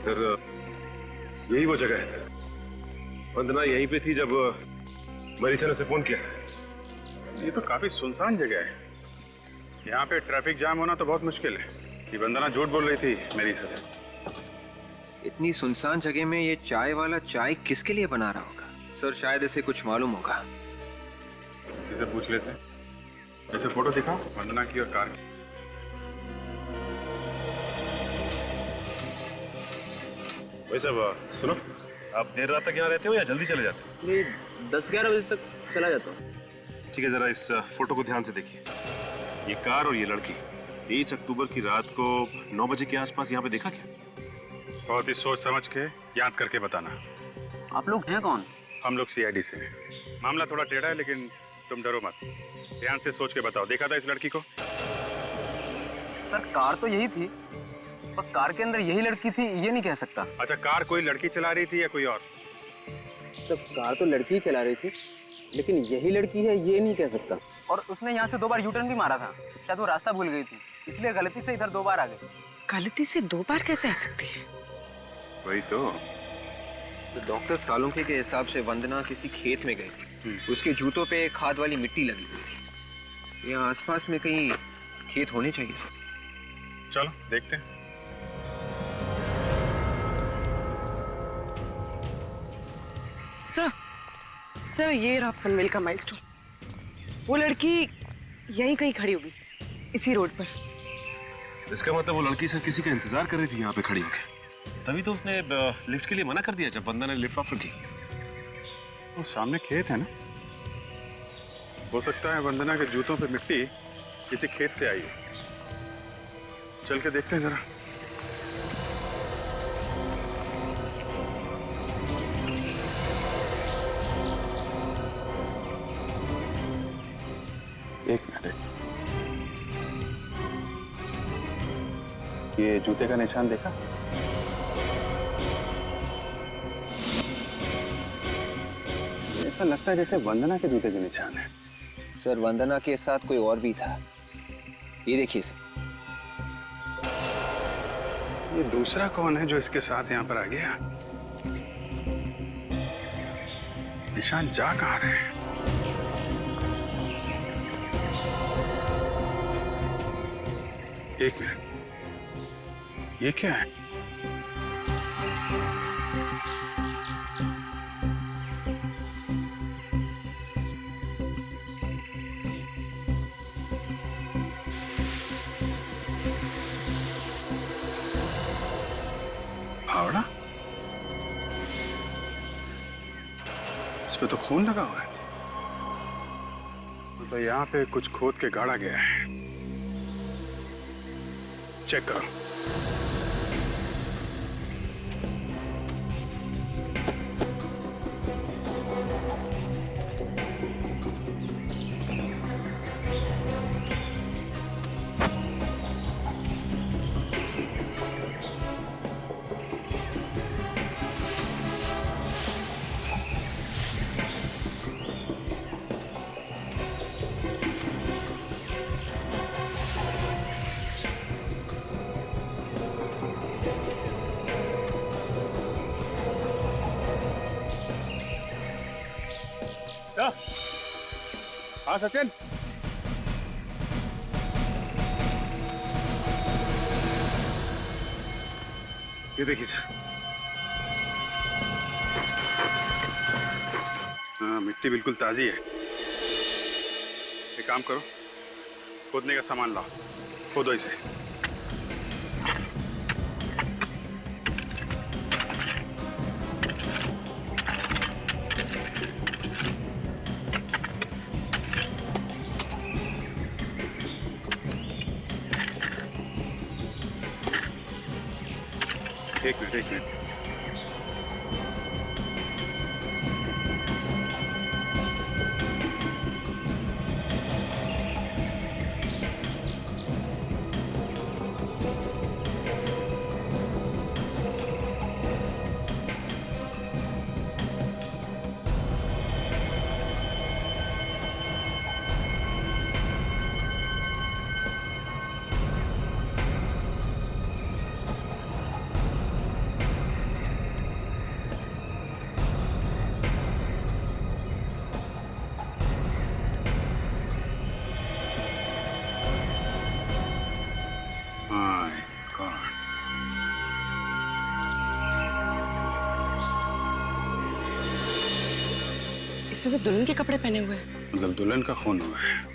Sir यही वो जगह है सर। वंदना यहीं पे थी जब मरीसा ने उसे फोन किया सर। ये तो काफी सुनसान जगह है, यहाँ पे ट्रैफिक जाम होना तो बहुत मुश्किल है। ये वंदना झूठ बोल रही थी मरीसा से। इतनी सुनसान जगह में ये चाय वाला चाय किसके लिए बना रहा होगा? सर शायद इसे कुछ मालूम होगा। किसी से पूछ लेते हैं। ऐसे फोटो दिखाओ वंदना की और कार की। वही सब सुनो, आप देर रात तक यहाँ रहते हो या जल्दी चले जाते हो? मैं 10-11 बजे तक चला जाता हूँ। ठीक है, जरा इस फोटो को ध्यान से देखिए। ये कार और ये लड़की 23 अक्टूबर की रात को 9 बजे के आसपास यहाँ पे देखा क्या? बहुत ही सोच समझ के याद करके बताना। आप लोग हैं कौन? हम लोग सीआईडी से हैं। मामला थोड़ा टेढ़ा है लेकिन तुम डरो मत। ध्यान से सोच के बताओ, देखा था इस लड़की को? सर कार तो यही थी, पर कार के अंदर यही लड़की थी ये नहीं कह सकता। अच्छा, कार कोई लड़की चला रही थी या कोई और? सर कार तो लड़की ही चला रही थी, लेकिन यही लड़की है ये नहीं कह सकता। और उसने यहाँ से 2 बार यूटर्न भी मारा था, शायद वो रास्ता भूल गई थी, इसलिए गलती से इधर 2 बार आ गई। गलती से 2 बार कैसे आ सकती है? वही तो डॉक्टर सालुंखे के हिसाब से वंदना किसी खेत में गई थी। उसके जूतों पे खाद वाली मिट्टी लगी हुई थी। यहाँ आसपास में कहीं खेत होने चाहिए सर। चलो देखते हैं। सर ये रहा पनवेल का माइलस्टोन। वो लड़की यहीं कहीं खड़ी होगी, इसी रोड पर। इसका मतलब वो लड़की सर किसी का इंतजार कर रही थी यहाँ पे खड़ी होकर, तभी तो उसने लिफ्ट के लिए मना कर दिया जब वंदना ने लिफ्ट ऑफर की। वो सामने खेत है ना, हो सकता है वंदना के जूतों पे मिट्टी किसी खेत से आई है। चल के देखते हैं जरा। एक मिनट, ये जूते का निशान देखा? ऐसा लगता है जैसे वंदना के जूते के निशान है। सर वंदना के साथ कोई और भी था, ये देखिए सर। ये दूसरा कौन है जो इसके साथ यहाँ पर आ गया? निशान जा कहाँ रहे हैं? एक मिनट, ये क्या है? फावड़ा? इस पे तो खून लगा हुआ है। तो यहाँ पे कुछ खोद के गाड़ा गया है। चेक करो। हाँ सचिन, ये देखिए सर। हाँ मिट्टी बिल्कुल ताजी है। एक काम करो, खोदने का सामान लाओ, खोदो इसे। एक मिनट। इसने तो दुल्हन के कपड़े पहने हुए हैं। मतलब दुल्हन का खून हुआ है।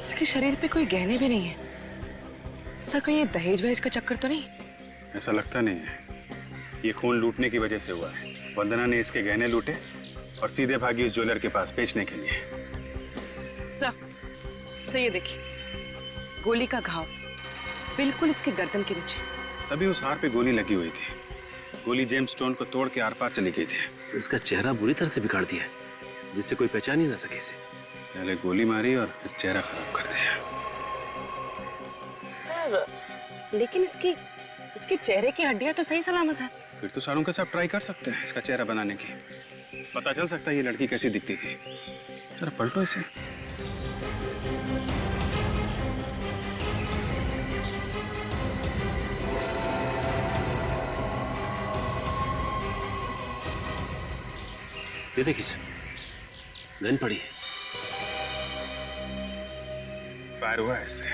इसके शरीर पे कोई गहने भी नहीं है। सर कहीं ये दहेज वहेज का चक्कर तो नहीं? ऐसा लगता नहीं है। ये खून लूटने की वजह से हुआ है। वंदना ने इसके गहने लूटे और सीधे भागी इस ज्वेलर के पास बेचने के लिए। सर ये देखिए, गोली का घाव बिल्कुल इसके गर्दन के नीचे। तभी उस हार पे गोली लगी हुई थी। गोली जेम्स स्टोन को तोड़ के आर पार चली गई थी। इसका चेहरा बुरी तरह से बिगाड़ दिया है, जिससे कोई पहचान ही ना सके इसे। पहले गोली मारी और फिर चेहरा खराब कर दिया। सर लेकिन इसके चेहरे की हड्डियां तो सही सलामत है। फिर तो सारों के साथ ट्राई कर सकते हैं इसका चेहरा बनाने की। पता चल सकता है ये लड़की कैसी दिखती थी। जरा पलटो इसे। ये देखिए सर, गन पड़ी है। फायर हुआ है इससे।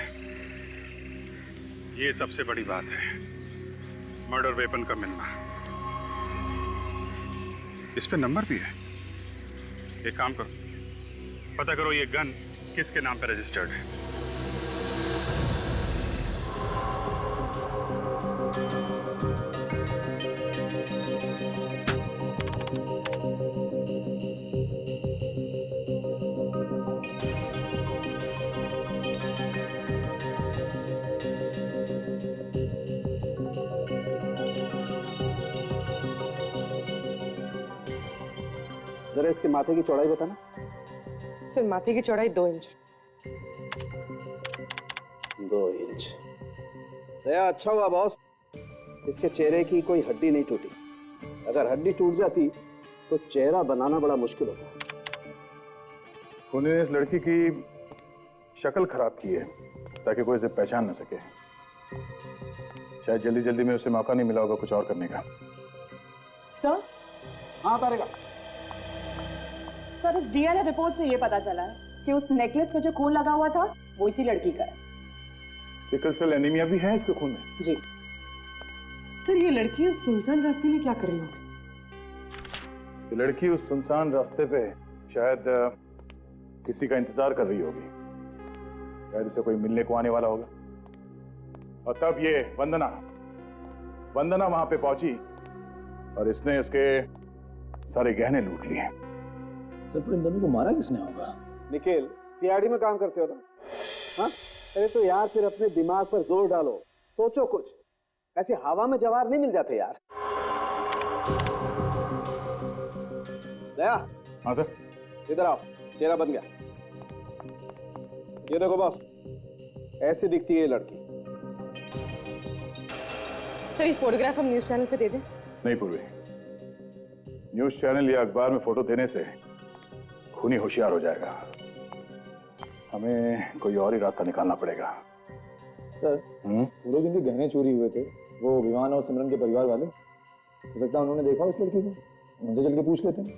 ये सबसे बड़ी बात है, मर्डर वेपन का मिलना। इस पे नंबर भी है। एक काम करो, पता करो ये गन किसके नाम पे रजिस्टर्ड है। जरा इसके माथे की चौड़ाई बताना। सर माथे की चौड़ाई 2 इंच। 2 इंच। दया, अच्छा हुआ बॉस, इसके चेहरे की कोई हड्डी नहीं टूटी। अगर हड्डी टूट जाती तो चेहरा बनाना बड़ा मुश्किल होता। उन्होंने इस लड़की की शक्ल खराब की है ताकि कोई इसे पहचान न सके। शायद जल्दी जल्दी में उसे मौका नहीं मिला होगा कुछ और करने का। सर? हाँ पारेगा। सर, इस डीएनए रिपोर्ट से ये पता चला है कि उस नेकलेस पे जो खून लगा हुआ था वो इसी लड़की का है। सिकल सेल एनीमिया भी है इसके खून में? जी। सर ये लड़की उस सुनसान रास्ते में क्या कर रही होगी? ये लड़की उस सुनसान रास्ते पे शायद किसी का इंतजार कर रही होगी। शायद इसे कोई मिलने को आने वाला होगा। और तब ये वंदना वहां पे पहुंची और इसने उसके सारे गहने लूट लिए। सर पर इन दोनों को मारा किसने होगा? निखिल, सीआईडी में काम करते हो ना? हाँ? अरे तो यार फिर अपने दिमाग पर जोर डालो, सोचो कुछ। ऐसे हवा में जवाब नहीं मिल जाते यार। दया। हाँ सर। इधर आओ, चेहरा बन गया। ये देखो बॉस, ऐसी दिखती है ये लड़की। सर ये फोटोग्राफ हम न्यूज चैनल पे दे दें? नहीं पूर्वी, न्यूज चैनल या अखबार में फोटो देने से खूनी होशियार हो जाएगा। हमें कोई और ही रास्ता निकालना पड़ेगा। सर, वो लोग जिनके गहने चोरी हुए थे वो विमान और सिमरन के परिवार वाले, हो सकता है उन्होंने देखा उस लड़की को, उनसे चल के पूछ लेते हैं।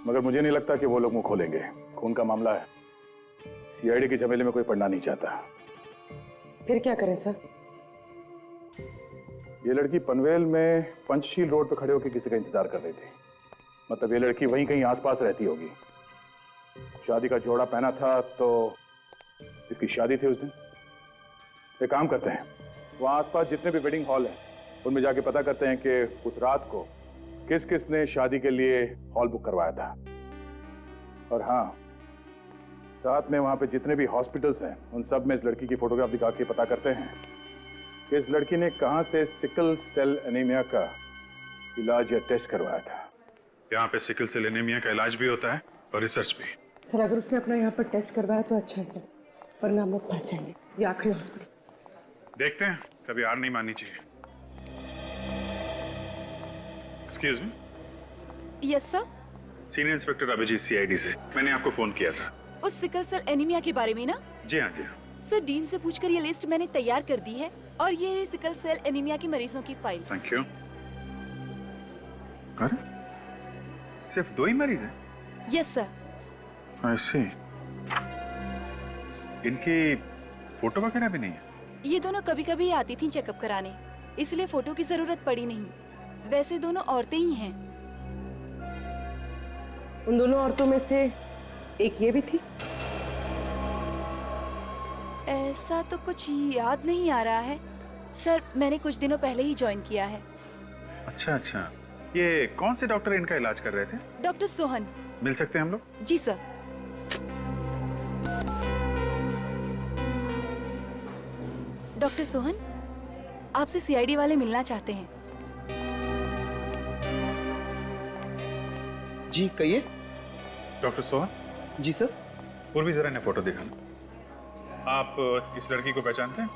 मगर मुझे नहीं लगता कि वो लोग मुंह खोलेंगे। खून का मामला है, सीआईडी की झमेले में कोई पड़ना नहीं चाहता। फिर क्या करें सर? ये लड़की पनवेल में पंचशील रोड पर खड़े होकर किसी का इंतजार कर रही थी। मतलब ये लड़की वहीं कहीं आसपास रहती होगी। शादी का जोड़ा पहना था तो इसकी शादी थी उस दिन। एक काम करते हैं, वहां आसपास जितने भी वेडिंग हॉल हैं उनमें जाके पता करते हैं कि उस रात को किस किस ने शादी के लिए हॉल बुक करवाया था। और हाँ, साथ में वहां पे जितने भी हॉस्पिटल्स हैं उन सब में इस लड़की की फोटोग्राफ दिखा के पता करते हैं कि इस लड़की ने कहां से सिकल सेल एनीमिया का इलाज या टेस्ट करवाया था। यहाँ पे सिकल सेल एनीमिया का इलाज भी होता है और रिसर्च भी। सर अगर उसने अपना यहाँ पर टेस्ट करवाया तो अच्छा है सर, वरना हम लोग फंस जाएंगे। ये आखिरी हॉस्पिटल। देखते हैं, कभी हार नहीं माननी चाहिए। Excuse me. Yes sir. Senior inspector Abhijeet CID से। मैंने आपको फोन किया था उस सिकल सेल एनीमिया के बारे में ना? जी हाँ जी हाँ। सर डीन से पूछकर ये लिस्ट मैंने तैयार कर दी है और ये है सिकल सेल एनीमिया के मरीजों की फाइल। Thank you. अरे सिर्फ 2 ही मरीज हैं? Yes sir. I see. इनकी फोटो वगैरह भी नहीं है? ये दोनों कभी कभी आती थी चेकअप कराने, इसलिए फोटो की जरूरत पड़ी नहीं। वैसे दोनों औरतें ही हैं। उन दोनों औरतों में से एक ये भी थी? ऐसा तो कुछ याद नहीं आ रहा है सर, मैंने कुछ दिनों पहले ही ज्वाइन किया है। अच्छा अच्छा, ये कौन से डॉक्टर इनका इलाज कर रहे थे? डॉक्टर सोहन। मिल सकते हैं हम लोग? जी सर। डॉक्टर सोहन, आपसे सीआईडी वाले मिलना चाहते हैं। जी कहिए। डॉक्टर सोहन, जी सर। पूर्वी जरा ने फोटो दिखाना। आप इस लड़की को पहचानते हैं?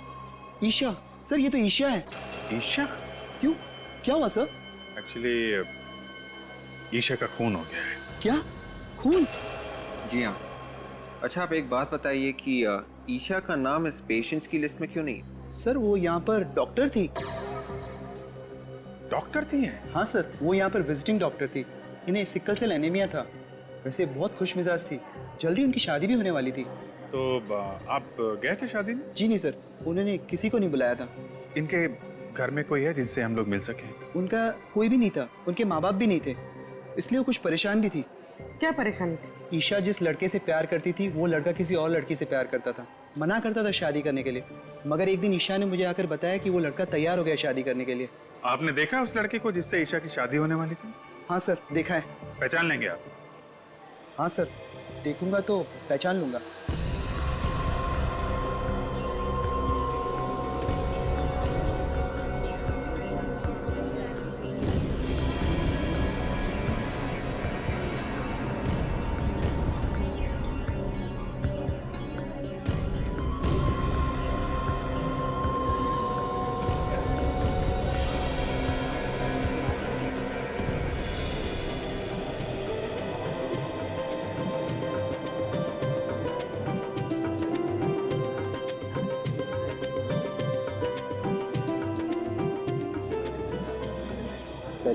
ईशा सर, ये तो ईशा है। ईशा? क्यों, क्या हुआ सर? एक्चुअली ईशा का खून हो गया है। क्या खून? जी हाँ। अच्छा आप एक बात बताइए कि ईशा का नाम इस पेशेंट्स की लिस्ट में क्यों नहीं? सर वो यहाँ पर डॉक्टर थी। डॉक्टर थी हैं? हाँ सर, वो यहाँ पर विजिटिंग डॉक्टर थी। इन्हें सिकल सेल एनीमिया था। वैसे बहुत खुश मिजाज थी। जल्दी उनकी शादी भी होने वाली थी। तो आप गए थे शादी में? जी नहीं सर, उन्होंने किसी को नहीं बुलाया था। इनके घर में कोई है जिनसे हम लोग मिल सकें? उनका कोई भी नहीं था, उनके माँ बाप भी नहीं थे, इसलिए वो कुछ परेशान भी थी। क्या परेशानी थी? ईशा जिस लड़के से प्यार करती थी वो लड़का किसी और लड़की से प्यार करता था। मना करता था शादी करने के लिए, मगर एक दिन ईशा ने मुझे आकर बताया कि वो लड़का तैयार हो गया शादी करने के लिए। आपने देखा उस लड़के को जिससे ईशा की शादी होने वाली थी? हाँ सर, देखा है। पहचान लेंगे आप? हाँ सर, देखूंगा तो पहचान लूंगा।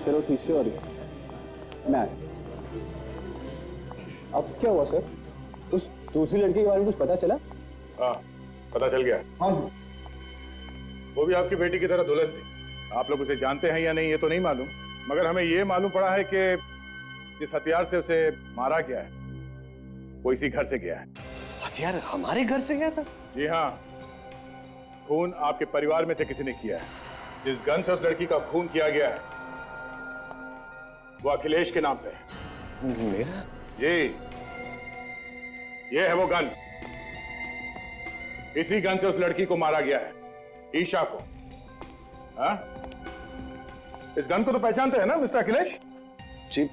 चलो ठीक से। और मैं अब क्या हुआ सर? उस दूसरी लड़की के बारे में कुछ पता चला? हाँ, पता चल गया। हाँ, वो भी आपकी बेटी की तरह दुल्हन थी। आप लोग उसे जानते हैं या नहीं ये तो नहीं मालूम, मगर हमें ये मालूम पड़ा है कि जिस हथियार से उसे मारा गया है वो इसी घर से गया है। हथियार हमारे घर से गया था? जी हाँ, खून आपके परिवार में से किसी ने किया है। जिस गन से उस लड़की का खून किया गया है वो अखिलेश के नाम पे है। मेरा? ये है वो गन। इसी गन से उस लड़की को मारा गया है, ईशा को। हाँ? इस गन को तो पहचानते हैं ना मिस्टर अखिलेश? जी।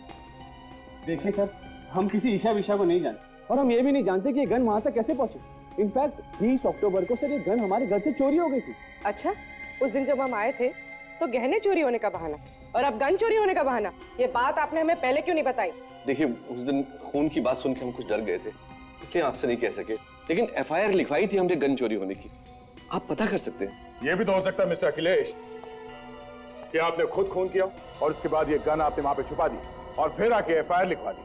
देखिए सर, हम किसी ईशा विशा को नहीं जानते और हम ये भी नहीं जानते कि ये गन वहां तक कैसे पहुंचे। इनफैक्ट 20 अक्टूबर को सर ये गन हमारे घर से चोरी हो गई थी। अच्छा, उस दिन जब हम आए थे तो गहने चोरी होने का बहाना और अब गन चोरी होने का बहाना। ये बात आपने हमें पहले क्यों नहीं बताई? देखिए उस दिन खून की बात सुन के हम कुछ डर गए थे, इसलिए आपसे नहीं कह सके, लेकिन एफआईआर लिखवाई थी हमने गन चोरी होने की। आप पता कर सकते हैं। यह भी तो हो सकता है मिस्टर अखिलेश कि आपने खुद खून किया और उसके बाद ये गन आपने वहां पे छुपा दी और फिर आके एफआईआर लिखवा दी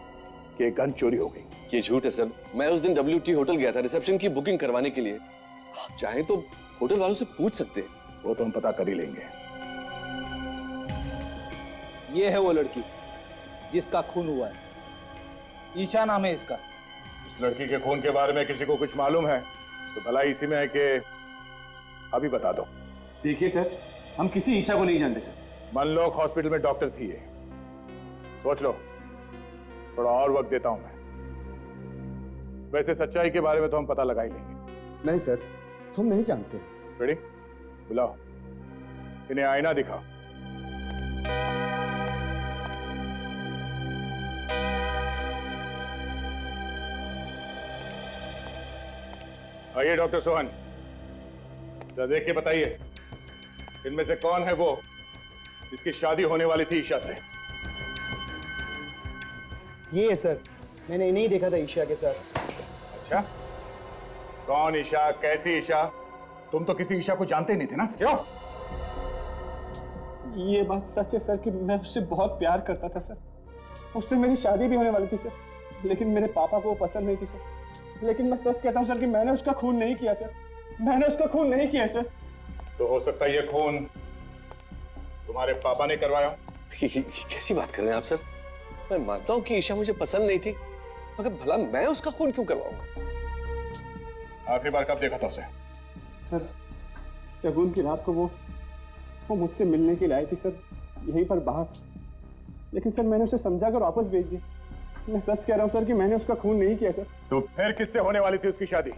कि गन चोरी हो गई। ये झूठ है सर। मैं उस दिन WT होटल गया था रिसेप्शन की बुकिंग करवाने के लिए। आप चाहें तो होटल वालों से पूछ सकते हैं। वो तो हम पता कर ही लेंगे। ये है वो लड़की जिसका खून हुआ है। ईशा नाम है इसका। इस लड़की के खून के बारे में किसी को कुछ मालूम है तो भलाई इसी में है कि अभी बता दो। देखिए सर, हम किसी ईशा को नहीं जानते सर। मनलोक हॉस्पिटल में डॉक्टर थी ये। सोच लो, थोड़ा और वक्त देता हूं मैं। वैसे सच्चाई के बारे में तो हम पता लगा ही लेंगे। नहीं सर, हम नहीं जानते। रेडी? बुलाओ, इन्हें आईना दिखाओ। आइए डॉक्टर सोहन, जरा देख के बताइए इनमें से कौन है वो जिसकी शादी होने वाली थी ईशा से? ये है सर, मैंने नहीं देखा था ईशा के साथ। अच्छा, कौन ईशा, कैसी ईशा? तुम तो किसी ईशा को जानते ही नहीं थे ना? क्यों? ये बात सच है सर कि मैं उससे बहुत प्यार करता था सर। उससे मेरी शादी भी होने वाली थी सर, लेकिन मेरे पापा को वो पसंद नहीं थी सर। लेकिन मैं सच कहता हूँ सर कि मैंने उसका खून नहीं किया सर। मैंने उसका खून नहीं किया सर। तो हो सकता है ये खून तुम्हारे पापा ने करवाया? ये कैसी बात कर रहे हैं आप सर? मैं मानता हूँ कि ईशा मुझे पसंद नहीं थी, मगर भला मैं उसका खून क्यों करवाऊंगा? आखिरी बार कब देखा था उसे? सर शगुन की रात को वो मुझसे मिलने के लिए आई थी सर, यहीं पर बाहर। लेकिन सर मैंने उसे समझा कर वापस भेज दी। मैं सच कह रहा हूँ सर कि मैंने उसका खून नहीं किया सर। तो फिर किससे होने वाली थी उसकी शादी?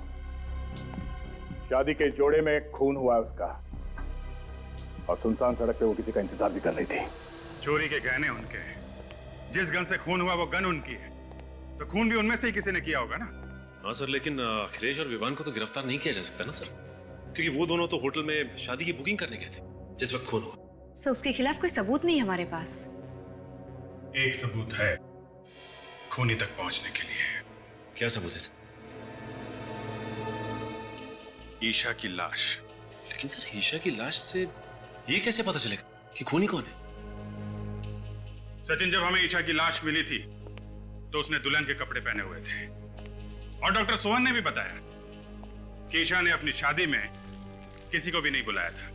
शादी के जोड़े में खून हुआ उसका, और सुनसान सड़क पे वो किसी का इंतजार भी कर रही थी। चोरी के गहने उनके हैं, जिस गन से खून हुआ वो गन उनकी है, तो खून भी उनमें से ही किसी ने किया होगा ना। हाँ सर, लेकिन अखिलेश और विवान को तो गिरफ्तार नहीं किया जा सकता ना सर, क्योंकि वो दोनों तो होटल में शादी की बुकिंग करने गए थे जिस वक्त खून हुआ। सर उसके खिलाफ कोई सबूत नहीं हमारे पास। एक सबूत है खूनी तक पहुंचने के लिए। क्या सबूत है सर? ईशा की लाश। लेकिन सर ईशा की लाश से ये कैसे पता चलेगा कि खूनी कौन है? सचिन, जब हमें ईशा की लाश मिली थी तो उसने दुल्हन के कपड़े पहने हुए थे, और डॉक्टर सोहन ने भी बताया कि ईशा ने अपनी शादी में किसी को भी नहीं बुलाया था।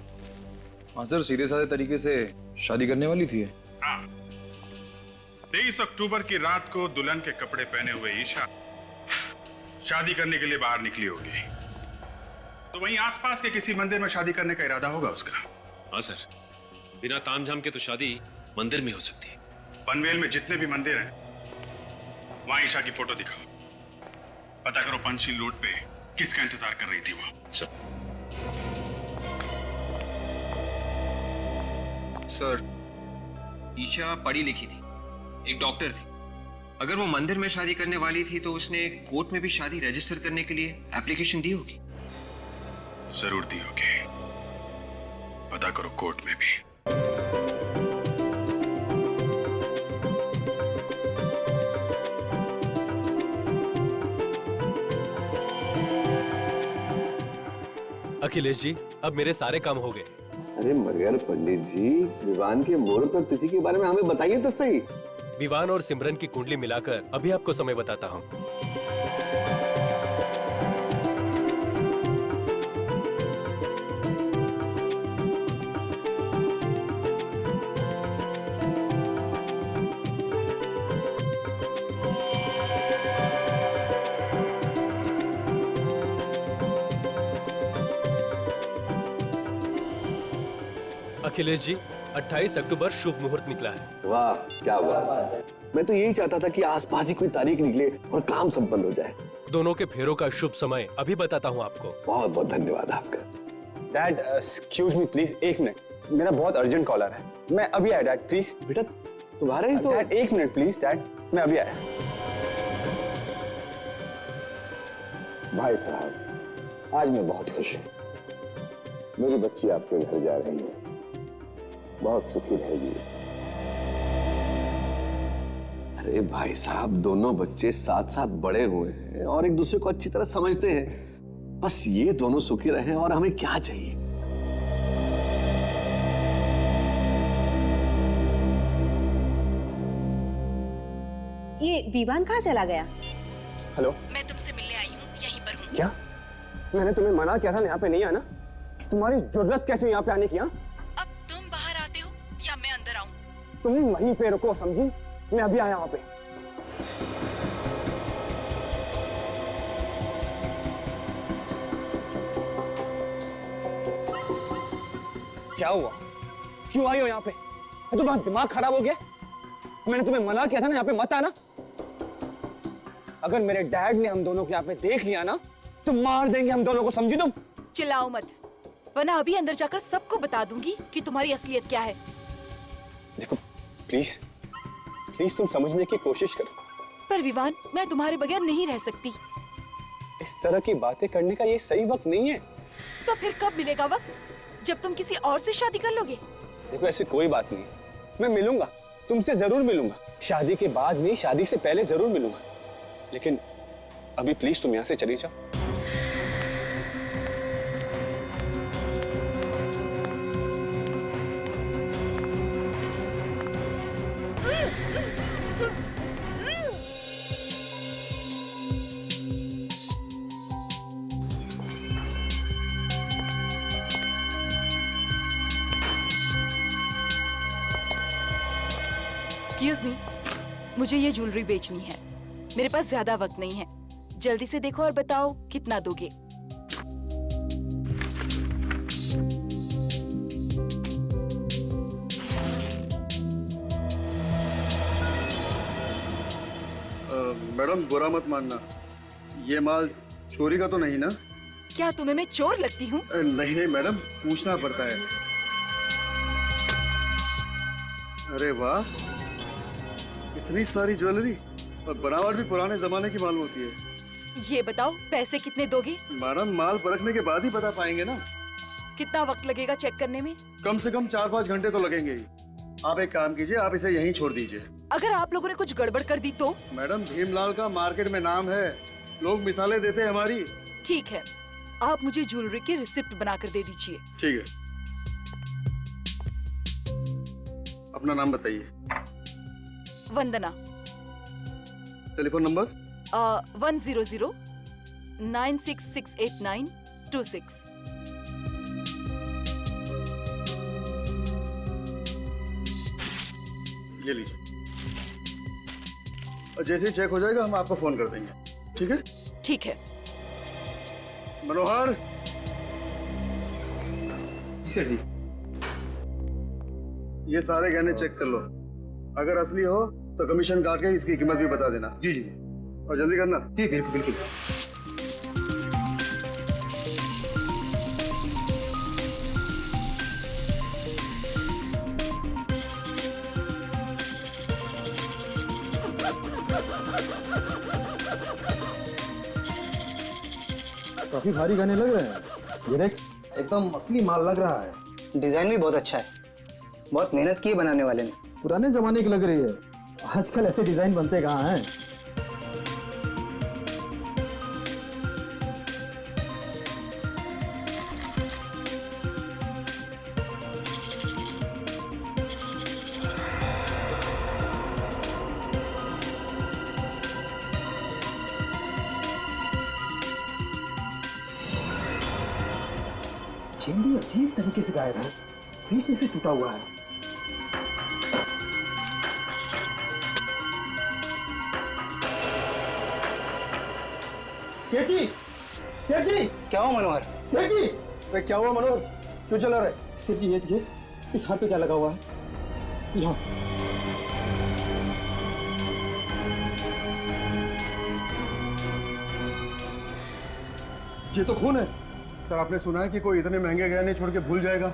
हाँ सर, सीधे साधे तरीके से शादी करने वाली थी। हाँ, 23 अक्टूबर की रात को दुल्हन के कपड़े पहने हुए ईशा शादी करने के लिए बाहर निकली होगी, तो वहीं आसपास के किसी मंदिर में शादी करने का इरादा होगा उसका। हाँ सर, बिना तामझाम के तो शादी मंदिर में हो सकती है। पनवेल में जितने भी मंदिर हैं वहां ईशा की फोटो दिखाओ, पता करो पंचशील रोड पे किसका इंतजार कर रही थी वो। सर ईशा पढ़ी लिखी थी, एक डॉक्टर थी। अगर वो मंदिर में शादी करने वाली थी तो उसने कोर्ट में भी शादी रजिस्टर करने के लिए एप्लीकेशन दी होगी। जरूर दी होगी, पता करो कोर्ट में भी। अखिलेश जी, अब मेरे सारे काम हो गए। अरे मगर पंडित जी, विवान के मुहूर्त और तिथि के बारे में हमें बताइए तो सही। विवान और सिमरन की कुंडली मिलाकर अभी आपको समय बताता हूँ। अखिलेश जी, 28 अक्टूबर शुभ मुहूर्त निकला है। वाह क्या बात है। मैं तो यही चाहता था कि आसपास ही कोई तारीख निकले और काम संपन्न हो जाए। दोनों के फेरों का शुभ समय अभी बताता हूँ आपको। बहुत बहुत धन्यवाद आपका। डैड एक्सक्यूज मी प्लीज, एक मिनट, मेरा बहुत अर्जेंट कॉल आ रहा है। मैं अभी आया डैड, प्लीज। बेटा तुम्हारा ही तो। डैड एक मिनट प्लीज, डैड मैं अभी आया। भाई साहब, आज मैं बहुत खुश हूँ। मेरी बच्ची आपके घर जा रही है, बहुत सुखी रहेगी। अरे भाई साहब, दोनों बच्चे साथ साथ बड़े हुए हैं और एक दूसरे को अच्छी तरह समझते हैं। बस ये दोनों सुखी रहें और हमें क्या चाहिए। ये विवान कहाँ चला गया? हेलो, मैं तुमसे मिलने आई हूँ, यहीं पर हूँ। क्या? मैंने तुम्हें मना किया था ना यहाँ पे नहीं आना। तुम्हारी जरूरत कैसे यहाँ पे आने की? अब तुम बाहर आते हो या मैं अंदर आऊँ? तुम वहीं पे रुको, समझी? मैं अभी आया वहाँ पे। क्या हुआ? क्यों आई हो यहाँ पे? तुम्हारा दिमाग खराब हो गया? मैंने तुम्हें मना किया था ना यहाँ पे मत आना। अगर मेरे डैड ने हम दोनों को यहाँ पे देख लिया ना तो मार देंगे हम दोनों को, समझी तुम? चिल्लाओ मत, वरना अभी अंदर जाकर सबको बता दूंगी कि तुम्हारी असलियत क्या है। देखो प्लीज प्लीज तुम समझने की कोशिश करो। पर विवान, मैं तुम्हारे बगैर नहीं रह सकती। इस तरह की बातें करने का ये सही वक्त नहीं है। तो फिर कब मिलेगा वक्त? जब तुम किसी और से शादी कर लोगे? देखो ऐसी कोई बात नहीं, मैं मिलूंगा, तुमसे जरूर मिलूंगा। शादी के बाद नहीं, शादी से पहले जरूर मिलूंगा। लेकिन अभी प्लीज तुम यहाँ से चली जाओ। एक्सक्यूज मी, मुझे ये ज्वेलरी बेचनी है। मेरे पास ज्यादा वक्त नहीं है, जल्दी से देखो और बताओ कितना दोगे। मैडम बुरा मत मानना, ये माल चोरी का तो नहीं ना? क्या तुम्हें मैं चोर लगती हूँ? नहीं नहीं मैडम, पूछना पड़ता है। अरे वाह, इतनी सारी ज्वेलरी और बनावट भी पुराने जमाने की मालूम होती है। ये बताओ पैसे कितने दोगे? मैडम माल परखने के बाद ही बता पाएंगे ना। कितना वक्त लगेगा चेक करने में? कम से कम 4-5 घंटे तो लगेंगे ही। आप एक काम कीजिए, आप इसे यहीं छोड़ दीजिए। अगर आप लोगों ने कुछ गड़बड़ कर दी तो? मैडम भीमलाल का मार्केट में नाम है, लोग मिसालें देते हैं हमारी। ठीक है, आप मुझे ज्वेलरी की रिसिप्ट बनाकर दे दीजिए। ठीक है, अपना नाम बताइए। वंदना। Telephone number? 100-9668926। ये लीजिए, और जैसे ही चेक हो जाएगा हम आपको फोन कर देंगे। ठीक है? ठीक है। मनोहर। सर जी। ये सारे गहने चेक कर लो, अगर असली हो तो कमीशन काट के इसकी कीमत भी बता देना। जी जी, और जल्दी करना। जी बिल्कुल बिल्कुल। काफी भारी गहने लग रहे हैं। ये देख, एकदम असली माल लग रहा है। डिजाइन भी बहुत अच्छा है, बहुत मेहनत की है बनाने वाले ने। पुराने जमाने की लग रही है, आजकल ऐसे डिजाइन बनते कहाँ हैं। चेन भी अजीब तरीके से गायब है, बीच में से टूटा हुआ है। सेठ जी, सेठ जी। क्या हुआ मनोहर? सेठ जी। अरे क्या हुआ मनोहर, क्यों चला रहे? सेठ जी ये देखिए, इस हाथ पे क्या लगा हुआ है? यहाँ। ये तो खून है। सर आपने सुना है कि कोई इतने महंगे गहने छोड़ के भूल जाएगा?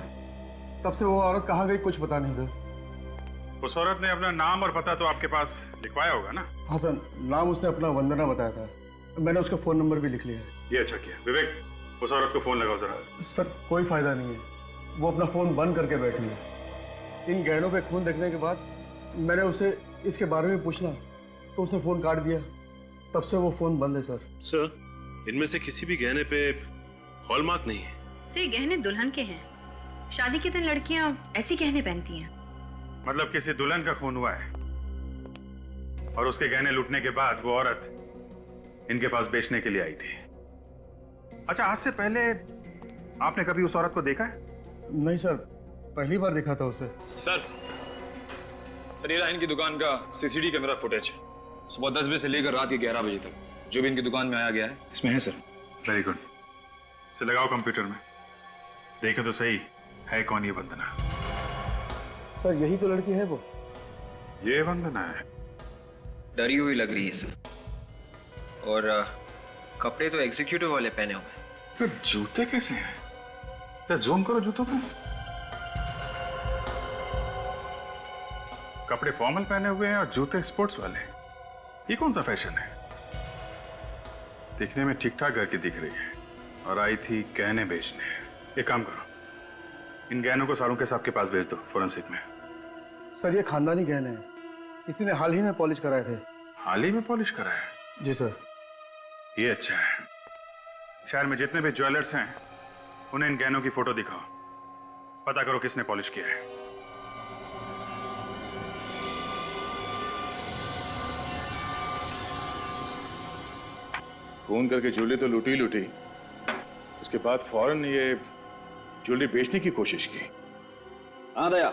तब से वो औरत कहाँ गई कुछ पता नहीं सर। उस औरत ने अपना नाम और पता तो आपके पास लिखवाया होगा ना? हाँ सर, नाम उसने अपना वंदना बताया था, मैंने उसका फोन नंबर भी लिख लिया है। ये अच्छा किया। विवेक, उस औरत को फोन लगाओ जरा। सर कोई फायदा नहीं है, वो अपना फोन बंद करके बैठी है। इन गहनों पे खून देखने के बाद मैंने उसे इसके बारे में पूछना तो उसने फोन काट दिया, तब से वो फोन बंद है सर। सर, इनमें से किसी भी गहने पे हॉलमार्क नहीं है। से गहने दुल्हन के हैं, शादी के दिन लड़कियां ऐसी गहने पहनती हैं। मतलब किसी दुल्हन का खून हुआ है और उसके गहने लूटने के बाद वो औरत इनके पास बेचने के लिए आई थी। अच्छा, आज से पहले आपने कभी उस औरत को देखा है? नहीं सर, पहली बार देखा था उसे। सर ये रहा इनकी दुकान का सीसीटीवी कैमरा फुटेज, सुबह 10 बजे से लेकर रात के 11 बजे तक जो भी इनकी दुकान में आया गया है इसमें है सर। Very good. इसे लगाओ कंप्यूटर में, देखें तो सही है कौन ये वंदना। सर यही तो लड़की है वो। ये वंदना है। डरी हुई लग रही है सर, और कपड़े तो एग्जीक्यूटिव वाले पहने हुए हैं। फिर जूते कैसे हैं? तो जूम करो जूतों पे। कपड़े फॉर्मल पहने हुए हैं और जूते स्पोर्ट्स वाले। ये कौन सा फैशन है? दिखने में ठीक ठाक घर की दिख रही है और आई थी गहने बेचने। एक काम करो, इन गहनों को सारूके साहब के पास भेज दो फोरेंसिक में। सर ये खानदानी गहने हैं, किसी ने हाल ही में पॉलिश कराए थे। हाल ही में पॉलिश कराया? जी सर। ये अच्छा है। शहर में जितने भी ज्वेलर्स हैं उन्हें इन गहनों की फोटो दिखाओ, पता करो किसने पॉलिश किया है। फोन करके ज्वेलरी तो लूटी लूटी, उसके बाद फौरन ये ज्वेलरी बेचने की कोशिश की। हाँ दया,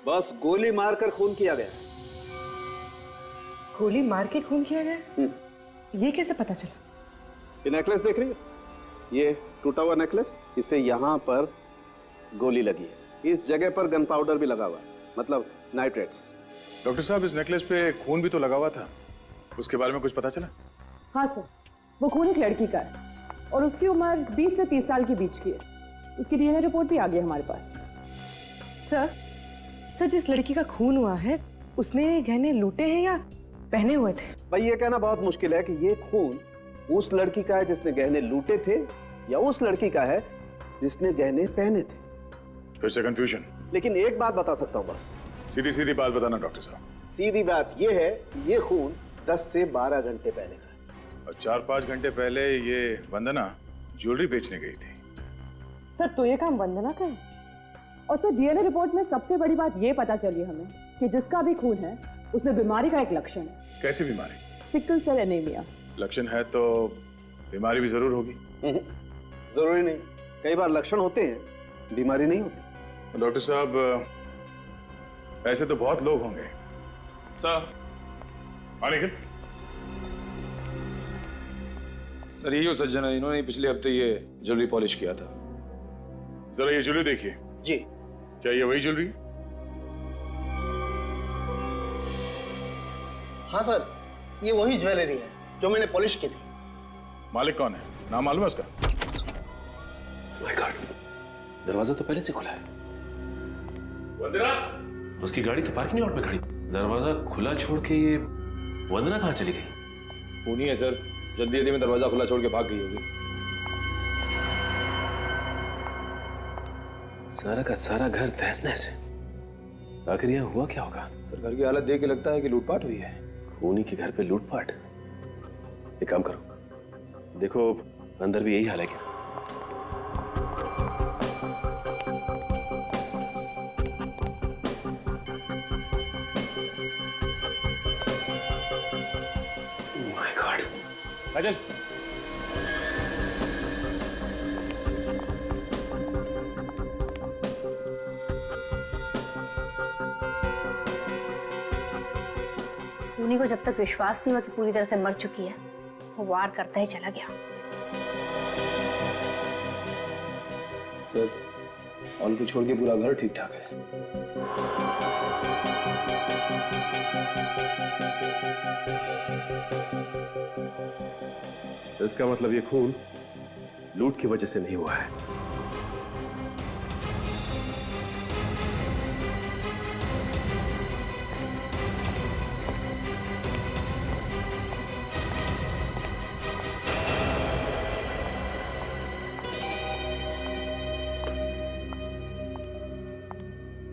बस गोली मारकर खून किया गया। गोली मार के खून किया गया? ये कैसे पता चला? ये नेकलेस देख रही हो? ये टूटा हुआ नेकलेस, इसे यहाँ पर गोली लगी है। इस जगह पर गन पाउडर भी लगा हुआ है, मतलब नाइट्रेट्स। डॉक्टर साहब, इस नेकलेस पे खून भी तो लगा हुआ था, उसके बारे में कुछ पता चला? हाँ सर, वो खून एक लड़की का है और उसकी उम्र 20 से 30 साल के बीच की है। उसकी डीएनए रिपोर्ट भी आ गई हमारे पास। सर, जिस लड़की का खून हुआ है उसने गहने लूटे हैं या पहने हुए थे? भाई ये कहना बहुत मुश्किल है कि ये खून उस लड़की का है जिसने गहने लूटे थे या उस लड़की का है जिसने गहने पहने थे। फिर से कंफ्यूजन। लेकिन एक बात बता सकता हूँ बस। सीधी सीधी बात बताना डॉक्टर साहब। सीधी बात ये है, ये खून 10 से 12 घंटे पहले का है। और 4-5 घंटे पहले ये वंदना ज्वेलरी बेचने गई थी। सर, तो ये काम वंदना का है। और सर, डीएनए रिपोर्ट में सबसे बड़ी बात ये पता चली हमें कि जिसका भी खून है उसमें बीमारी का एक लक्षण है। कैसी बीमारी? Sickle cell anaemia. लक्षण है तो बीमारी भी जरूर होगी। जरूरी नहीं, कई बार लक्षण होते हैं, बीमारी नहीं होती। डॉक्टर साहब, ऐसे तो बहुत लोग होंगे। सर, सर यही हो सज्जन है, इन्होंने पिछले हफ्ते ये ज्वेलरी पॉलिश किया था। जरा ये ज्वेलरी देखिए। जी। क्या ये वही ज्वेलरी? हाँ सर, ये वही ज्वेलरी है जो मैंने पॉलिश की थी। मालिक कौन है? नाम मालूम है उसका? माय गॉड, दरवाजा तो पहले से खुला है। वंदना, उसकी गाड़ी तो पार्किंग लॉट में खड़ी, दरवाजा खुला छोड़ के ये वंदना कहाँ चली गई? खूनी है सर, जल्दी जल्दी में दरवाजा खुला छोड़ के भाग गई होगी। सारा का सारा घर तहस नहस है। आखिर यह हुआ क्या होगा? सर घर की हालत देख के लगता है कि लूटपाट हुई है। खूनी के घर पे लूटपाट? एक काम करो, देखो अंदर भी यही हाल है क्या? My God. काजल, खूनी को जब तक विश्वास नहीं हुआ कि पूरी तरह से मर चुकी है, वो वार करता ही चला गया। सर ऑल को छोड़ के पूरा घर ठीक ठाक है। इसका मतलब ये खून लूट की वजह से नहीं हुआ है।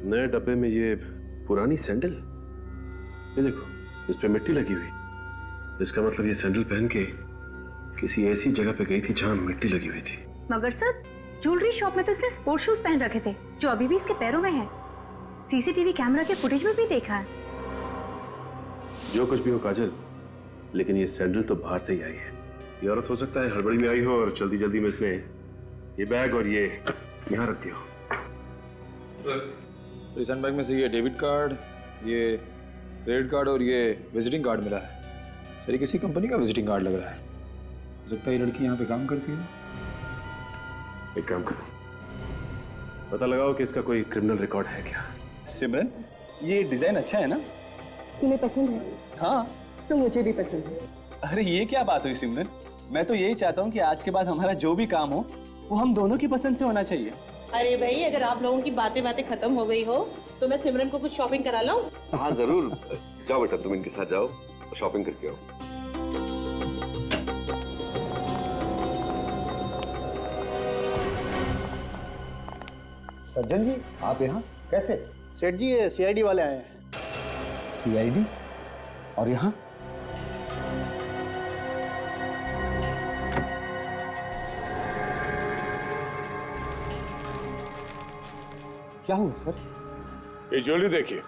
नए डब्बे में ये पुरानी सैंडल, ये देखो इस पे मिट्टी लगी हुई। इसका मतलब ये सैंडल पहन के किसी ऐसी जगह पे गई थी जहां मिट्टी लगी हुई थी। मगर सर, ज्वेलरी शॉप में तो इसने स्पोर्ट शूज पहन रखे थे जो अभी भी इसके पैरों में हैं। सीसीटीवी कैमरा के फुटेज में भी देखा है। जो कुछ भी हो काजल, लेकिन ये सैंडल तो बाहर से ही आई है। ये औरत हो सकता है हड़बड़ी में आई हो और जल्दी जल्दी में इसने ये बैग और ये यहाँ रख दिया हो। तो इस हैंडबैग में से ये डेबिट कार्ड, ये क्रेडिट कार्ड और ये विजिटिंग कार्ड मिला है। सर ये किसी कंपनी का विजिटिंग कार्ड लग रहा है। हो सकता है ये लड़की यहाँ पे काम करती है। एक काम करो, पता लगाओ कि इसका कोई क्रिमिनल रिकॉर्ड है क्या। सिमरन, ये डिजाइन अच्छा है ना? तुम्हें पसंद है? हाँ। तो मुझे भी पसंद है। अरे ये क्या बात हुई सिमरन? मैं तो यही चाहता हूँ कि आज के बाद हमारा जो भी काम हो वो हम दोनों की पसंद से होना चाहिए। अरे भाई, अगर आप लोगों की बातें खत्म हो गई हो तो मैं सिमरन को कुछ शॉपिंग करा लाऊं? हाँ जरूर, जाओ बेटा, तुम इनके साथ जाओ और शॉपिंग करके आओ। सज्जन जी, आप यहाँ कैसे? सेठ जी, ये सीआईडी वाले आए हैं। सीआईडी? और यहाँ? क्या हुआ सर? ये ज्वेलरी देखिए।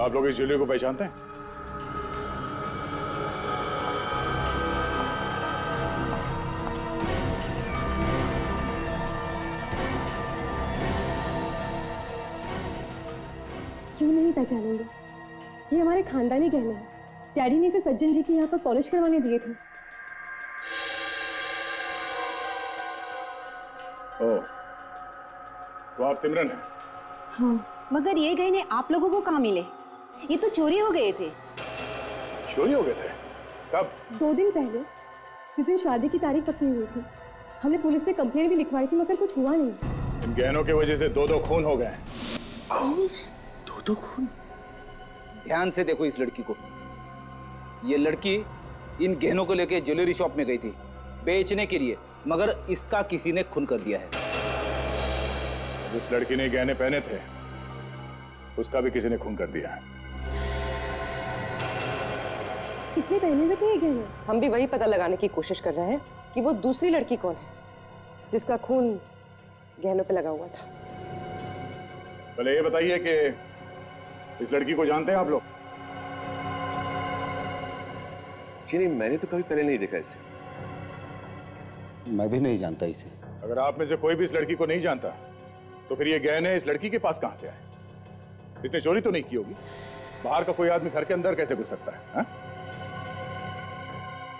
आप लोग इस ज्वेलरी को पहचानते हैं? क्यों नहीं पहचानेंगे? ये हमारे खानदानी गहने हैं। डैडी ने इसे सज्जन जी के यहाँ पर पॉलिश करवाने दिए थे। ओह, तो आप सिमरन हैं? हाँ। मगर ये गहने आप लोगों को कहाँ मिले? ये तो चोरी हो गए थे। चोरी हो गए थे? कब? 2 दिन पहले, जिस दिन शादी की तारीख पक्की हुई थी। हमने पुलिस में कंप्लेंट भी लिखवाई थी, मगर कुछ हुआ नहीं। इन गहनों की वजह से 2 खून हो गए। खून? 2 खून? ध्यान से देखो इस लड़की को। ये लड़की इन गहनों को लेके ज्वेलरी शॉप में गई थी बेचने के लिए, मगर इसका किसी ने खून कर दिया है। जिस लड़की ने गहने पहने थे उसका भी किसी ने खून कर दिया है। किसने पहने हुए थे ये गहने? हम भी वही पता लगाने की कोशिश कर रहे हैं कि वो दूसरी लड़की कौन है जिसका खून गहनों पे लगा हुआ था। पहले ये बताइए कि इस लड़की को जानते हैं आप लोग? जी नहीं, मैंने तो कभी पहले नहीं देखा इसे। मैं भी नहीं जानता इसे। अगर आप में से कोई भी इस लड़की को नहीं जानता तो फिर ये गहने इस लड़की के पास कहां से आए? इसने चोरी तो नहीं की होगी? बाहर का कोई आदमी घर के अंदर कैसे घुस सकता है? हा?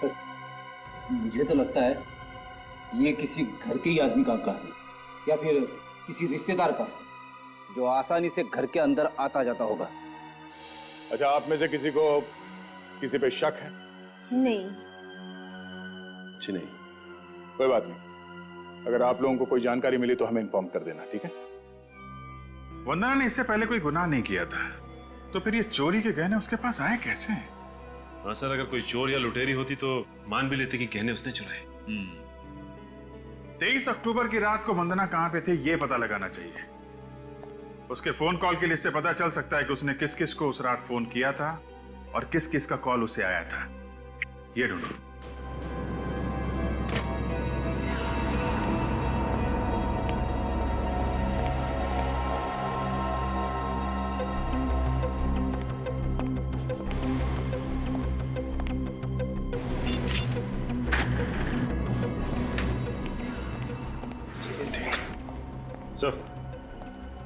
सर, मुझे तो लगता है ये किसी घर के ही आदमी का है या फिर किसी रिश्तेदार का, जो आसानी से घर के अंदर आता जाता होगा। अच्छा, आप में से किसी को किसी पे शक है? नहीं। जी नहीं। कोई बात नहीं, अगर आप लोगों को कोई जानकारी मिली तो हमें इन्फॉर्म कर देना, ठीक है? वंदना ने इससे पहले कोई गुनाह नहीं किया था, तो फिर ये चोरी के गहने उसके पास आए कैसे? हाँ सर, अगर कोई चोर या लुटेरी होती तो मान भी लेते कि गहने उसने चुराए। 23 अक्टूबर की रात को वंदना कहां पे थे ये पता लगाना चाहिए। उसके फोन कॉल की लिस्ट से पता चल सकता है कि उसने किस किस को उस रात फोन किया था और किस किस का कॉल उसे आया था। ये ढूंढो।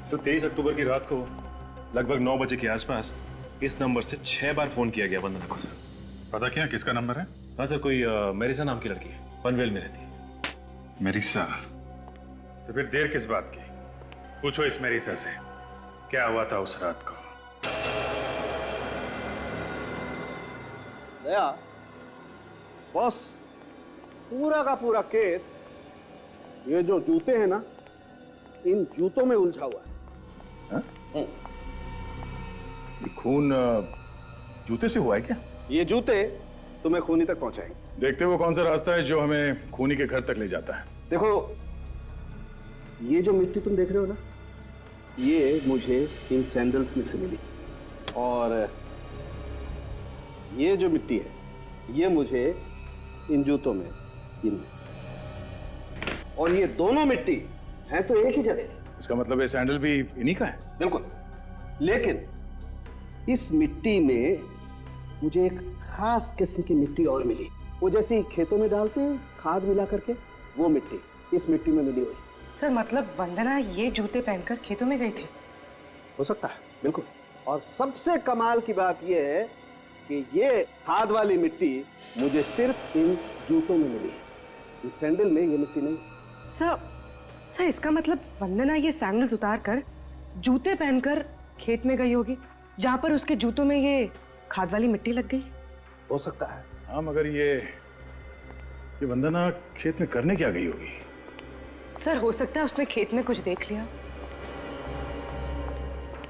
सर 23 अक्टूबर की रात को लगभग 9 बजे के आसपास इस नंबर से 6 बार फोन किया गया वंदना को। सर पता किया किसका नंबर है? हाँ सर, कोई मेरिसा नाम की लड़की है, पनवेल में रहती है। मेरिसा? तो फिर देर किस बात की? पूछो इस मेरिसा से क्या हुआ था उस रात को। दया, बॉस, पूरा का पूरा केस ये जो जूते हैं ना, इन जूतों में उलझा हुआ है। ये खून जूते से हुआ है क्या? ये जूते तुम्हें खूनी तक पहुंचाएंगे। देखते वो कौन सा रास्ता है जो हमें खूनी के घर तक ले जाता है। देखो, ये जो मिट्टी तुम देख रहे हो ना, ये मुझे इन सैंडल्स में से मिली, और ये जो मिट्टी है ये मुझे इन जूतों में मिली, और ये दोनों मिट्टी है तो एक ही जगह। इसका मतलब ये सैंडल भी इन्हीं का है? बिल्कुल, लेकिन इस मिट्टी में मुझे एक खास किस्म की मिट्टी और मिली। वो जैसी खेतों में डालते हैं खाद मिला करके, वो मिट्टी इस मिट्टी में मिली हुई। सर, मतलब वंदना ये जूते पहनकर खेतों में गई थी? हो सकता है, बिल्कुल। और सबसे कमाल की बात यह है कि ये खाद वाली मिट्टी मुझे सिर्फ इन जूतों में मिली है, इन सैंडल में ये मिट्टी नहीं। सर, इसका मतलब वंदना ये सैंडल्स उतार कर जूते पहनकर खेत में गई होगी, जहां पर उसके जूतों में ये खाद वाली मिट्टी लग गई। हो सकता है। हाँ, मगर ये वंदना खेत में करने क्या गई होगी? सर, हो सकता है उसने खेत में कुछ देख लिया।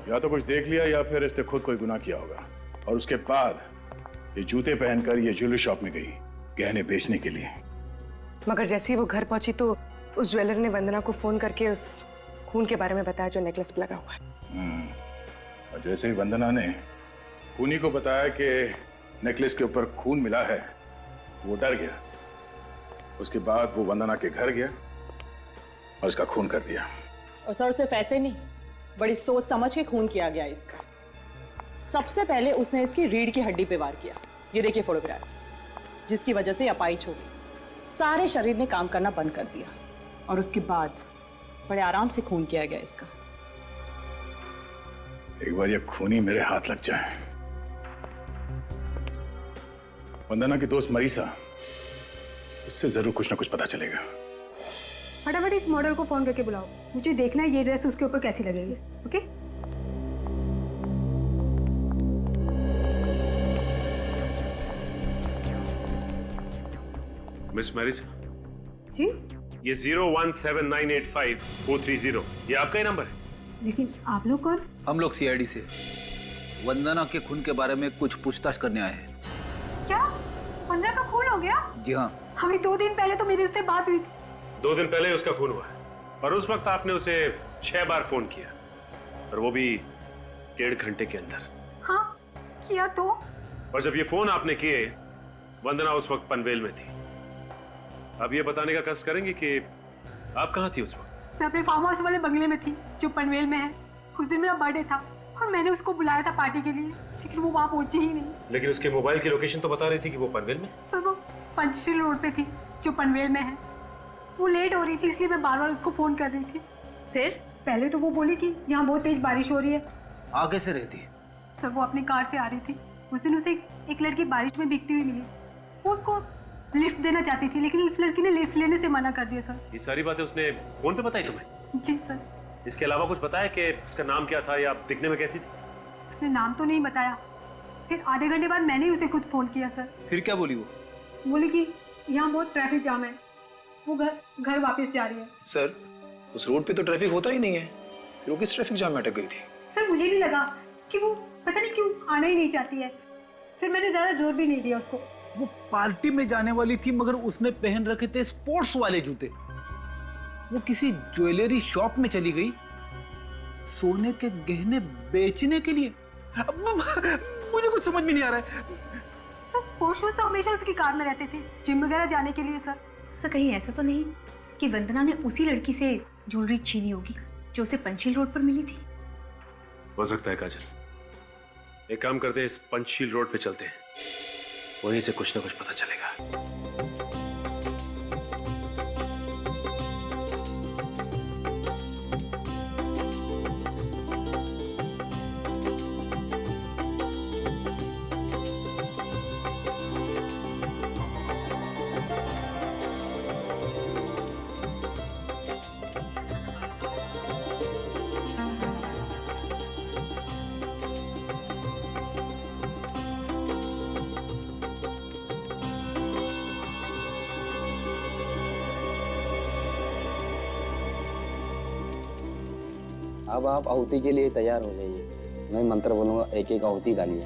या तो कुछ देख लिया या फिर इसने खुद कोई गुनाह किया होगा, और उसके बाद ये जूते पहनकर ये ज्वेलरी शॉप में गई गहने बेचने के लिए। मगर जैसे ही वो घर पहुंची तो उस ज्वेलर ने वंदना को फोन करके उस खून के बारे में बताया जो नेकलेस पे लगा हुआ है। और जैसे ही वंदना ने खूनी को बताया कि नेकलेस के ऊपर खून मिला है, वो डर गया। उसके बाद वो वंदना के घर गया और उसका खून कर दिया। और सर, सिर्फ ऐसे नहीं, बड़ी सोच समझ के खून किया गया इसका। सबसे पहले उसने इसकी रीढ़ की हड्डी पे वार किया। ये देखिए फोटोग्राफ्स, जिसकी वजह से अपाइज हो गई। सारे शरीर ने काम करना बंद कर दिया और उसके बाद बड़े आराम से खून किया गया इसका। एक बार ये खूनी मेरे हाथ लग जाए। वंदना की दोस्त मरीसा, उससे जरूर कुछ ना कुछ पता चलेगा। फटाफट इस मॉडल को फोन करके बुलाओ, मुझे देखना है ये ड्रेस उसके ऊपर कैसी लगेगी। ओके? मिस मैरिसा जी? ये 017985430 ये आपका ही नंबर है? लेकिन आप लोग कौन? हम लोग सीआईडी से वंदना के खून के बारे में कुछ पूछताछ करने आए हैं। क्या वंदना का खून हो गया? जी हाँ। हमें 2 दिन पहले तो मेरी उससे बात हुई थी। 2 दिन पहले उसका खून हुआ है और उस वक्त आपने उसे 6 बार फोन किया और वो भी 1.5 घंटे के अंदर। हाँ किया तो। और जब ये फोन आपने किए वंदना उस वक्त पनवेल में थी। अब ये बताने का कष्ट करेंगे कि आप कहाँ थी उस वक्त? मैं अपने फार्म हाउस वाले बंगले में थी जो पनवेल में है। उस दिन मेरा बर्थडे था और मैंने उसको बुलाया था पार्टी के लिए, लेकिन वो वहाँ पहुंची ही नहीं। लेकिन उसके मोबाइल की लोकेशन तो बता रही थी कि वो पनवेल में। सर वो पंचशील रोड पे थी जो पनवेल में है। वो लेट हो रही थी इसलिए मैं बार बार उसको फोन कर रही थी। फिर पहले तो वो बोली कि यहाँ बहुत तेज बारिश हो रही है। आगे से रहती। सर वो अपनी कार से आ रही थी। उस दिन उसे एक लड़की बारिश में भीगती हुई मिली। वो उसको लिफ्ट देना चाहती थी लेकिन उस लड़की ने लिफ्ट लेने से मना कर दिया। सर ये सारी बातें उसने फोन पे बताई तुम्हें? जी सर। इसके अलावा कुछ बताया कि उसका नाम क्या था या दिखने में कैसी थी? उसने नाम तो नहीं बताया। फिर आधे घंटे बाद मैंने ही उसे खुद फोन किया। सर फिर क्या बोली वो? बोली कि यहाँ बहुत ट्रैफिक जाम है, वो घर वापस जा रही है। सर उस रोड पे तो ट्रैफिक होता ही नहीं है, फिर वो किस ट्रैफिक जाम में अटक गई थी? सर मुझे भी लगा कि वो पता नहीं क्यों आना ही नहीं चाहती है। फिर मैंने ज्यादा जोर भी नहीं दिया उसको। वो पार्टी में जाने वाली थी मगर उसने पहन रखे थे स्पोर्ट्स वाले जूते। वो किसी ज्वेलरी शॉप में चली गई सोने के गहने बेचने के लिए। मुझे कुछ समझ में नहीं आ रहा है। स्पोर्ट्स शूज तो हमेशा उसकी कार में रहते थे जिम वगैरह जाने के लिए। सर कहीं ऐसा तो नहीं कि वंदना ने उसी लड़की से ज्वेलरी छीनी होगी जो उसे पंचशील रोड पर मिली थी? हो सकता है काजल। एक काम करते हैं, इस पंचशील रोड पे चलते हैं, वहीं से कुछ ना कुछ पता चलेगा। अब आप आहुति के लिए तैयार हो जाइए। मैं मंत्र बोलूंगा, एक एक आहुति डालिए।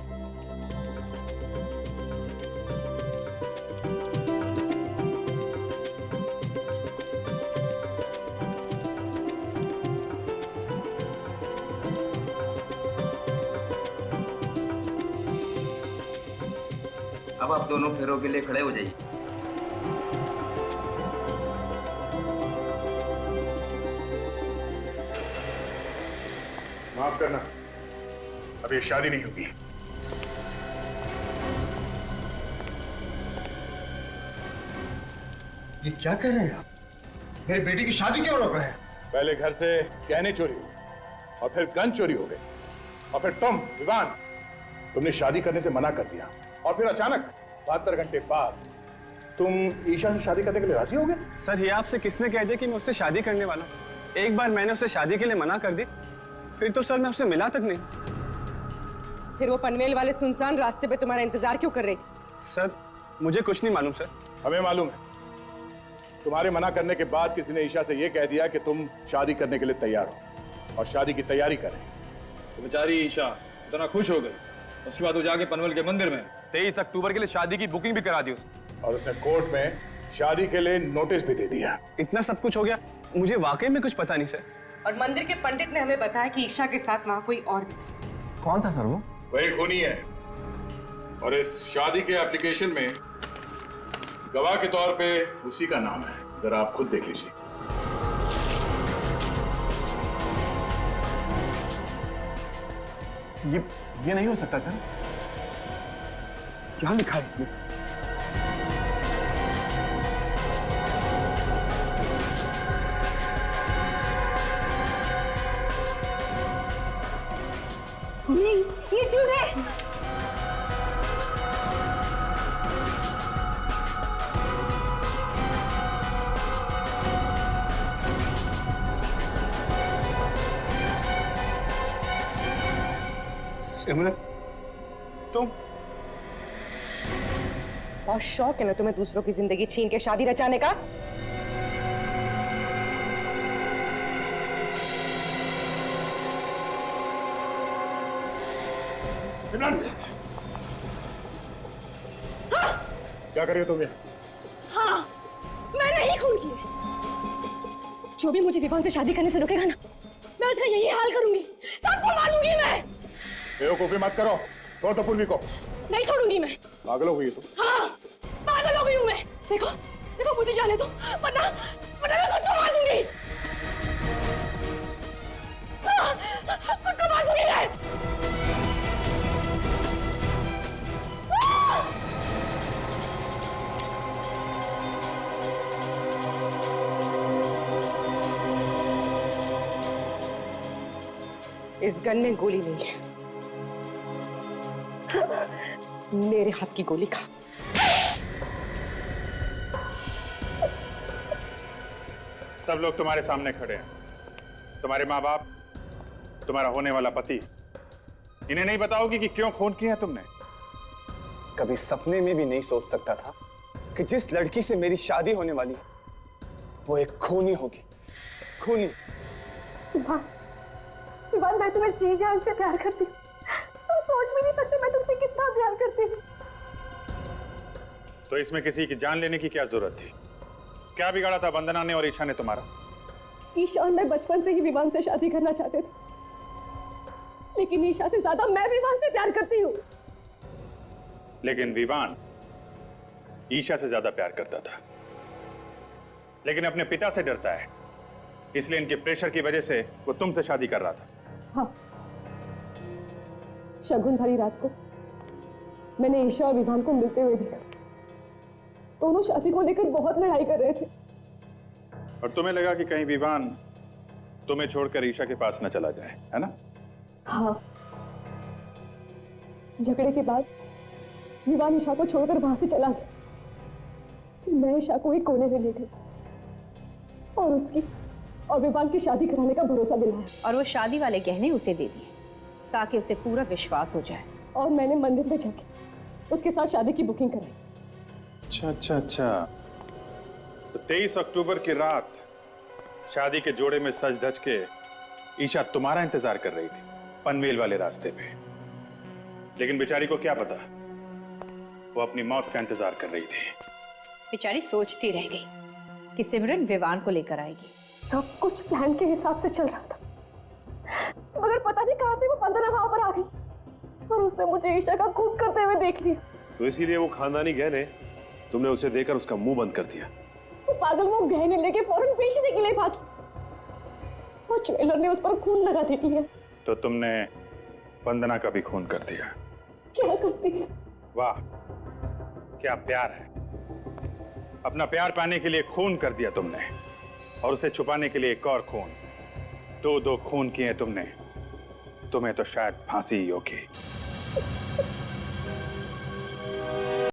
अब आप दोनों फेरों के लिए खड़े हो जाइए। माफ करना, अब ये शादी नहीं होगी। ये क्या कर रहे हैं आप? मेरी बेटी की शादी क्यों रोक रहे हैं? पहले घर से गहने चोरी हुए और फिर गन चोरी हो गए और फिर तुम विवान, तुमने शादी करने से मना कर दिया और फिर अचानक 72 घंटे बाद तुम ईशा से शादी करने के लिए राजी हो गए। सर ये आपसे किसने कह दिया कि मैं उससे शादी करने वाला हूँ? एक बार मैंने उसे शादी के लिए मना कर दी, फिर तो सर मैं उससे मिला तक नहीं। फिर वो पनवेल वाले सुनसान रास्ते पे तुम्हारा इंतजार क्यों कर रही थी? सर मुझे कुछ नहीं मालूम। सर हमें मालूम है, तुम्हारे मना करने के बाद किसी ने ईशा से यह कह दिया कि तुम शादी करने के लिए तैयार हो और शादी की तैयारी करें। तो बेचारी ईशा इतना खुश हो गई, उसके बाद वो जाके पनवेल के मंदिर में 23 अक्टूबर के लिए शादी की बुकिंग भी करा दी और उसने कोर्ट में शादी के लिए नोटिस भी दे दिया। इतना सब कुछ हो गया, मुझे वाकई में कुछ पता नहीं सर। और मंदिर के पंडित ने हमें बताया कि ईशा के साथ वहाँ कोई और भी था। कौन था सर वो? वही खूनी है और इस शादी के एप्लीकेशन में गवाह के तौर पे उसी का नाम है। जरा आप खुद देख लीजिए। ये नहीं हो सकता सर। क्या लिखा है इसमें? नहीं, ये झूठ है। सिमरन, तुम? बहुत शौक है ना तुम्हें दूसरों की जिंदगी छीन के शादी रचाने का? सिमरन! क्या कर रही हो तुम ये? हाँ, मैं नहीं खूंगी। जो भी मुझे विवान से शादी करने से रोकेगा ना, मैं उसका यही हाल करूंगी। सबको मारूंगी मैं। बेवकूफी मत करो, छोड़ दो पूर्वी को। नहीं छोड़ूंगी मैं। पागल हो गई तुम? हाँ, पागल हो गई हूँ मैं। देखो, देखो मुझे जाने दो, वरना मैं खुद को मार दूंगी। हाँ, खुद को मार दूंगी मैं। इस गन में गोली नहीं है, मेरे हाथ की गोली खा। सब लोग तुम्हारे सामने खड़े हैं, तुम्हारे माँ बाप, तुम्हारा होने वाला पति। इन्हें नहीं बताओगी कि क्यों खून किया है तुमने? कभी सपने में भी नहीं सोच सकता था कि जिस लड़की से मेरी शादी होने वाली है वो एक खूनी होगी। खूनी। विवान, मैं तुम्हें जी जान से प्यार करती हूँ। तुम सोच भी नहीं सकते मैं तुमसे कितना प्यार करती हूँ। तो इसमें किसी की जान लेने की क्या जरूरत थी? क्या बिगाड़ा था वंदना ने और ईशा ने तुम्हारा? ईशा और मैं बचपन से ही विवान से शादी करना चाहते थे, लेकिन ईशा से ज्यादा मैं विवान से प्यार करती हूँ। लेकिन विवान ईशा से ज्यादा प्यार करता था, लेकिन अपने पिता से डरता है, इसलिए इनके प्रेशर की वजह से वो तुमसे शादी कर रहा था। हाँ, शगुन भरी रात को मैंने ईशा और विवान को मिलते हुए देखा। दोनों शादी को लेकर बहुत लड़ाई कर रहे थे। और तुम्हें लगा कि कहीं विवान तुम्हें छोड़कर ईशा के पास न चला जाए, है ना? हाँ, झगड़े के बाद विवान ईशा को छोड़कर वहां से चला गया। फिर मैं ईशा को एक कोने में ले गई और उसकी और विवान की शादी कराने का भरोसा दिलाया। और वो शादी वाले गहने उसे दे दिए ताकि उसे पूरा विश्वास हो जाए। और मैंने मंदिर में जाके उसके साथ शादी की बुकिंग कराई। अच्छा अच्छा अच्छा, तो 23 अक्टूबर की रात शादी के जोड़े में सज धज के ईशा तुम्हारा इंतजार कर रही थी पनवेल वाले रास्ते पे। लेकिन बेचारी को क्या पता, वो अपनी मौत का इंतजार कर रही थी। बेचारी सोचती रह गई कि सिमरन विवान को लेकर आएगी। सब कुछ प्लान के हिसाब से चल रहा था, मगर पता नहीं कहां से वो वंदना वहां पर आ गई और उसने मुझे ईशा का खून करते हुए देख लिया। तो इसीलिए वो खानदानी गहने तुमने उसे देकर उसका मुंह बंद कर दिया। वो पागल वो गहने लेके फौरन बेचने के लिए भागी। वो ज्वेलर ने उस पर खून लगा दे दिया। तो तुमने वंदना का भी खून कर दिया। क्या करती है? वाह, क्या प्यार है। अपना प्यार पाने के लिए खून कर दिया तुमने, और उसे छुपाने के लिए एक और खून। दो खून किए तुमने, तुम्हें तो शायद फांसी ही होगी।